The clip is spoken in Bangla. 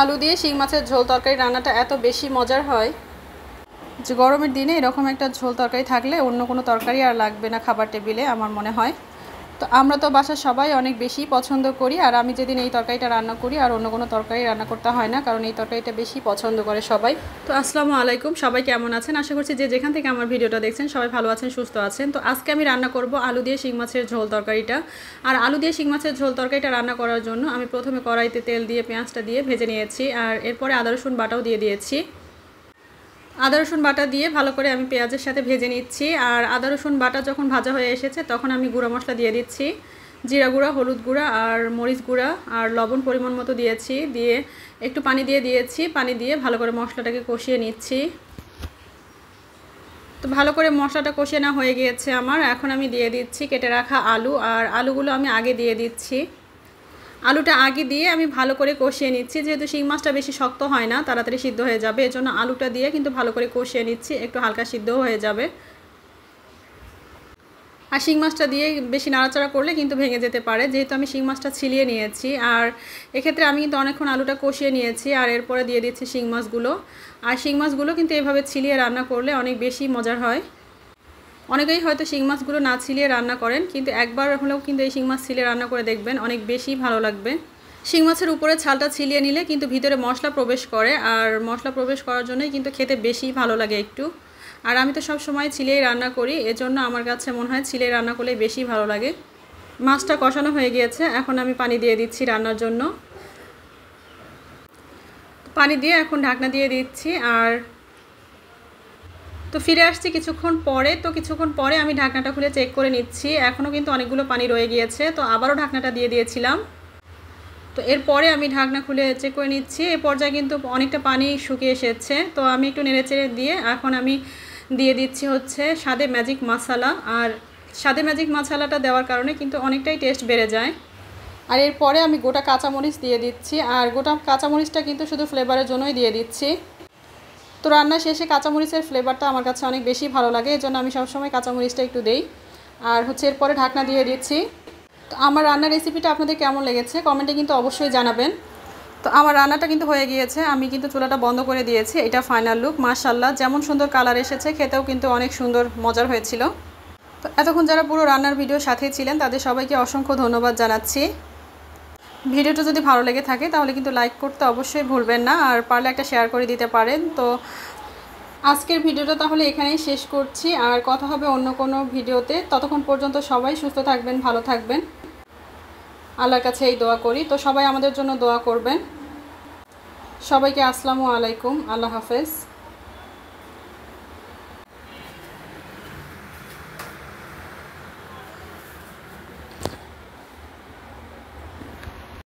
আলু দিয়ে শিং মাছের ঝোল তরকারি রান্নাটা এত বেশি মজার হয় যে গরমের দিনে এরকম একটা ঝোল তরকারি থাকলে অন্য কোনো তরকারি আর লাগবে না খাবার টেবিলে আমার মনে হয়। তো আমরা তো বাসার সবাই অনেক বেশি পছন্দ করি, আর আমি যেদিন এই তরকারিটা রান্না করি আর অন্য কোনো তরকারি রান্না করতে হয় না, কারণ এই তরকারিটা বেশি পছন্দ করে সবাই। তো আসসালামু আলাইকুম, সবাই কেমন আছেন? আশা করছি যে যেখান থেকে আমার ভিডিওটা দেখছেন সবাই ভালো আছেন, সুস্থ আছেন। তো আজকে আমি রান্না করব আলু দিয়ে শিং মাছের ঝোল তরকারিটা। আর আলু দিয়ে শিং মাছের ঝোল তরকারিটা রান্না করার জন্য আমি প্রথমে কড়াইতে তেল দিয়ে পেঁয়াজটা দিয়ে ভেজে নিয়েছি, আর এরপরে আদা রসুন বাটাও দিয়ে দিয়েছি। আদা রসুন বাটা দিয়ে ভালো করে আমি পেঁয়াজের সাথে ভেজে নিচ্ছি। আর আদা রসুন বাটা যখন ভাজা হয়ে এসেছে তখন আমি গুঁড়া মশলা দিয়ে দিচ্ছি, জিরা গুঁড়া, হলুদ গুঁড়া আর মরিচ গুঁড়া আর লবণ পরিমাণ মতো দিয়েছি। দিয়ে একটু পানি দিয়েছি, পানি দিয়ে ভালো করে মশলাটাকে কষিয়ে নিচ্ছি। তো ভালো করে মশলাটা কষিয়ে না হয়ে গিয়েছে আমার, এখন আমি দিয়ে দিচ্ছি কেটে রাখা আলু। আর আলুগুলো আমি আগে দিয়ে দিচ্ছি, আলুটা আগে দিয়ে আমি ভালো করে কষিয়ে নিচ্ছি। যেহেতু শিং মাছটা বেশি শক্ত হয় না, তাড়াতাড়ি সিদ্ধ হয়ে যাবে, এজন্য আলুটা দিয়ে কিন্তু ভালো করে কষিয়ে নিচ্ছি, একটু হালকা সিদ্ধ হয়ে যাবে। আর শিং মাছটা দিয়ে বেশি নাড়াচাড়া করলে কিন্তু ভেঙে যেতে পারে, যেহেতু আমি শিং মাছটা ছিলিয়ে নিয়েছি। আর এক্ষেত্রে আমি কিন্তু অনেকক্ষণ আলুটা কষিয়ে নিয়েছি। আর এরপরে দিয়ে দিচ্ছি শিং মাছগুলো। আর শিং মাছগুলো কিন্তু এভাবে ছিলিয়ে রান্না করলে অনেক বেশি মজার হয়। অনেকেই হয়তো শিং মাছগুলো না ছিলিয়ে রান্না করেন, কিন্তু একবার হলেও কিন্তু এই শিং মাছ ছিলিয়ে রান্না করে দেখবেন, অনেক বেশি ভালো লাগবে। শিং মাছের উপরে ছালটা ছিলিয়ে নিলে কিন্তু ভিতরে মশলা প্রবেশ করে, আর মশলা প্রবেশ করার জন্যই কিন্তু খেতে বেশি ভালো লাগে একটু। আর আমি তো সব সময় ছিলিয়েই রান্না করি, এজন্য আমার কাছে মনে হয় ছিলিয়ে রান্না করলেই বেশি ভালো লাগে। মাছটা কষানো হয়ে গিয়েছে, এখন আমি পানি দিয়ে দিচ্ছি রান্নার জন্য। পানি দিয়ে এখন ঢাকনা দিয়ে দিচ্ছি। আর তো ফিরে আসছি কিছুক্ষণ পরে। তো কিছুক্ষণ পরে আমি ঢাকনাটা খুলে চেক করে নিচ্ছি, এখনও কিন্তু অনেকগুলো পানি রয়ে গিয়েছে। তো আবারও ঢাকনাটা দিয়ে দিয়েছিলাম। তো এরপরে আমি ঢাকনা খুলে চেক করে নিচ্ছি, এই পর্যায়ে কিন্তু অনেকটা পানি শুকিয়ে এসেছে। তো আমি একটু নেড়েচেড়ে দিয়ে এখন আমি দিয়ে দিচ্ছি হচ্ছে স্বাদে ম্যাজিক মশলা। আর স্বাদে ম্যাজিক মশলাটা দেওয়ার কারণে কিন্তু অনেকটাই টেস্ট বেড়ে যায়। আর এরপরে আমি গোটা কাঁচামরিচ দিয়ে দিচ্ছি, আর গোটা কাঁচামরিচটা কিন্তু শুধু ফ্লেভারের জন্যই দিয়ে দিচ্ছি। তো রান্না শেষে কাঁচামরিচের ফ্লেভারটা আমার কাছে অনেক বেশি ভালো লাগে, এজন্য আমি সবসময় কাঁচামরিচটা একটু দেই। আর হচ্ছে এরপরে ঢাকনা দিয়ে দিচ্ছি। তো আমার রান্নার রেসিপিটা আপনাদের কেমন লেগেছে কমেন্টে কিন্তু অবশ্যই জানাবেন। তো আমার রান্নাটা কিন্তু হয়ে গিয়েছে, আমি কিন্তু চুলাটা বন্ধ করে দিয়েছি। এটা ফাইনাল লুক। মাশাআল্লাহ, যেমন সুন্দর কালার এসেছে, খেতেও কিন্তু অনেক সুন্দর মজার হয়েছিল। তো এতক্ষণ যারা পুরো রান্নার ভিডিওর সাথে ছিলেন তাদের সবাইকে অসংখ্য ধন্যবাদ জানাচ্ছি। ভিডিওটা যদি ভালো লেগে থাকে তাহলে কিন্তু লাইক করতে অবশ্যই ভুলবেন না, আর পারলে একটা শেয়ার করে দিতে পারেন। তো আজকের ভিডিওটা তাহলে এখানেই শেষ করছি, আর কথা হবে অন্য কোনো ভিডিওতে। ততক্ষণ পর্যন্ত সবাই সুস্থ থাকবেন, ভালো থাকবেন, আল্লাহর কাছে এই দোয়া করি। তো সবাই আমাদের জন্য দোয়া করবেন। সবাইকে আসসালামু আলাইকুম, আল্লাহ হাফেজ।